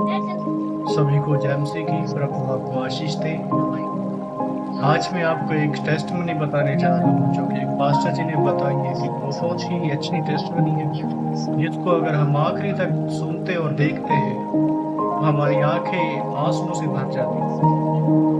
सभी को जय मसीह की। प्रभु आपको आशीष दे। आज मैं आपको एक टेस्टमनी बताने जा रहा हूँ जो कि एक पास्टर जी ने बताई है कि बहुत ही अच्छी टेस्टमनी है, जिसको अगर हम आखिरी तक सुनते और देखते हैं हमारी आंखें आंसुओं से भर जाती हैं।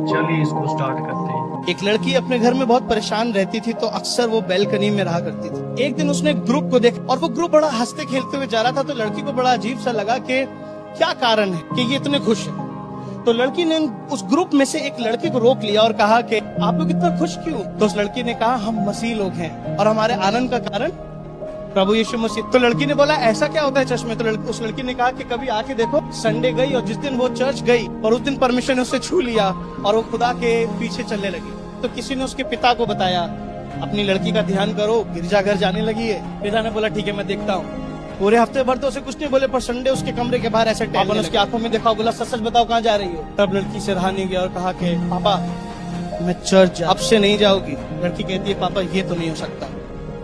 चलिए इसको स्टार्ट करते हैं। एक लड़की अपने घर में बहुत परेशान रहती थी, तो अक्सर वो बैल्कनी में रहा करती थी। एक दिन उसने एक ग्रुप को देखा और वो ग्रुप बड़ा हंसते खेलते हुए जा रहा था, तो लड़की को बड़ा अजीब सा लगा कि क्या कारण है कि ये इतने खुश है। तो लड़की ने उस ग्रुप में से एक लड़के को रोक लिया और कहा कि आप लोग इतना खुश क्यों? तो उस लड़की ने कहा हम मसीह लोग हैं और हमारे आनंद का कारण प्रभु यीशु मसीह। तो लड़की ने बोला ऐसा क्या होता है चर्च में? तो उस लड़की ने कहा कि कभी आके देखो। संडे गई और जिस दिन वो चर्च गई और उस दिन परमिशन ने उसे छू लिया और वो खुदा के पीछे चलने लगी। तो किसी ने उसके पिता को बताया अपनी लड़की का ध्यान करो, गिरजाघर जाने लगी है। पिता ने बोला ठीक है मैं देखता हूँ। पूरे हफ्ते भर तो उसे कुछ नहीं बोले, पर संडे उसके कमरे के बाहर ऐसे पापा ने उसकी आंखों में देखा, बोला सच सच बताओ कहाँ जा रही हो? तब लड़की से रहा नहीं गया और कहा कि पापा मैं चर्च अब से नहीं जाऊंगी। लड़की कहती है पापा ये तो नहीं हो सकता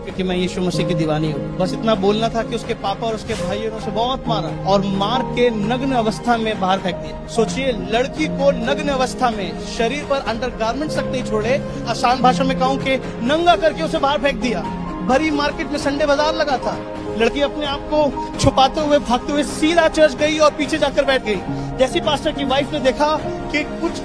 क्योंकि मैं यीशु मसीह की दीवानी हूँ। बस इतना बोलना था कि उसके पापा और उसके भाइयों ने उसे बहुत मारा और मार के नग्न अवस्था में बाहर फेंक दिया। सोचिए, लड़की को नग्न अवस्था में शरीर पर अंडरगारमेंट्स तक नहीं छोड़े, आसान भाषा में कहूँ कि नंगा करके उसे बाहर फेंक दिया। भरी मार्केट में संडे बाजार लगा था। लड़की अपने आप को छुपाते हुए भागते हुए सीधा चर्च गई और पीछे जाकर बैठ गई। जैसी पास्टर की वाइफ ने देखा कि कुछ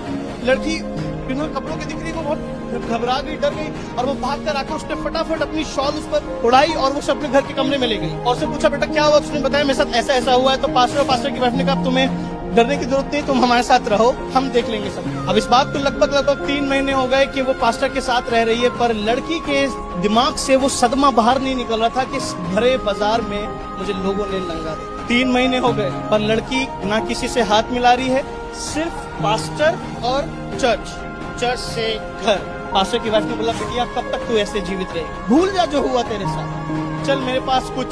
लड़की बिना कपड़ों के दिख रही, वो बहुत घबरा गई, डर गई और वो भाग कर आकर उसने फटाफट अपनी शॉल उस पर उड़ाई और वो अपने घर के कमरे में ले गई और उससे पूछा बेटा क्या हुआ? उसने बताया मेरे साथ ऐसा ऐसा हुआ है। तो पास्टर की वाइफ ने कहा तुम्हें डरने की जरूरत नहीं, तुम हमारे साथ रहो, हम देख लेंगे सब। अब इस बात को लगभग 3 महीने हो गए कि वो पास्टर के साथ रह रही है, पर लड़की के दिमाग से वो सदमा बाहर नहीं निकल रहा था कि भरे बाजार में मुझे लोगों ने नंगा दिया। 3 महीने हो गए पर लड़की ना किसी से हाथ मिला रही है, सिर्फ पास्टर और चर्च से घर। पास्टर की वाइफ ने बोला बेटिया कब तक तू ऐसे जीवित रहेगी? भूल जा जो हुआ तेरे साथ, चल मेरे पास कुछ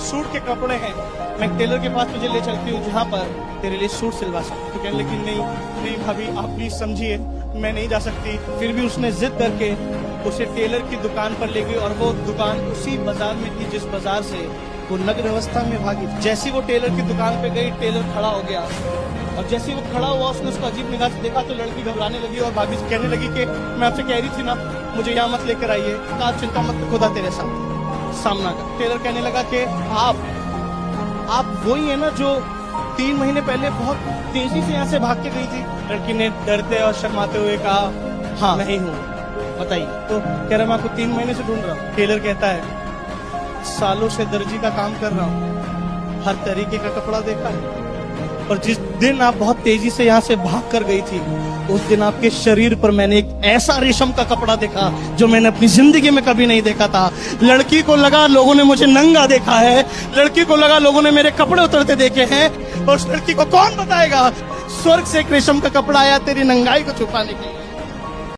सूट के कपड़े हैं, मैं टेलर के पास तुझे ले चलती हूँ जहाँ पर तेरे लिए सूट सिलवा सकती। तो कहने लगी नहीं भाभी आप प्लीज समझिए, मैं नहीं जा सकती। फिर भी उसने जिद करके उसे टेलर की दुकान पर ले गई और वो दुकान उसी बाजार में थी जिस बाजार से वो नग्न अवस्था में भागी। जैसी वो टेलर की दुकान पे गई, टेलर खड़ा हो गया और जैसे वो खड़ा हुआ उसने उसको अजीब निगाह से देखा तो लड़की घबराने लगी और भाभी से कहने लगी कि मैं आपसे कह रही थी ना मुझे यहाँ मत लेकर आइए, कहा चिंता मत, खुदा तेरे साथ सामना कर। टेलर कहने लगा कि आप वही है ना जो 3 महीने पहले बहुत तेजी से यहाँ से भाग के गई थी? लड़की ने डरते और शर्माते हुए कहा हाँ मैं ही हूँ, बताइए। तो कह रहा मैं आपको 3 महीने से ढूंढ रहा हूँ। टेलर कहता है सालों से दर्जी का काम कर रहा हूँ, हर तरीके का कपड़ा देखा है, और जिस दिन आप बहुत तेजी से यहाँ से भाग कर गई थी उस दिन आपके शरीर पर मैंने एक ऐसा रेशम का कपड़ा देखा जो मैंने अपनी जिंदगी में कभी नहीं देखा था। लड़की को लगा लोगों ने मुझे नंगा देखा है, लड़की को लगा लोगों ने मेरे कपड़े उतरते देखे हैं, और उस लड़की को कौन बताएगा स्वर्ग से एक रेशम का कपड़ा आया तेरी नंगाई को छुपाने के लिए।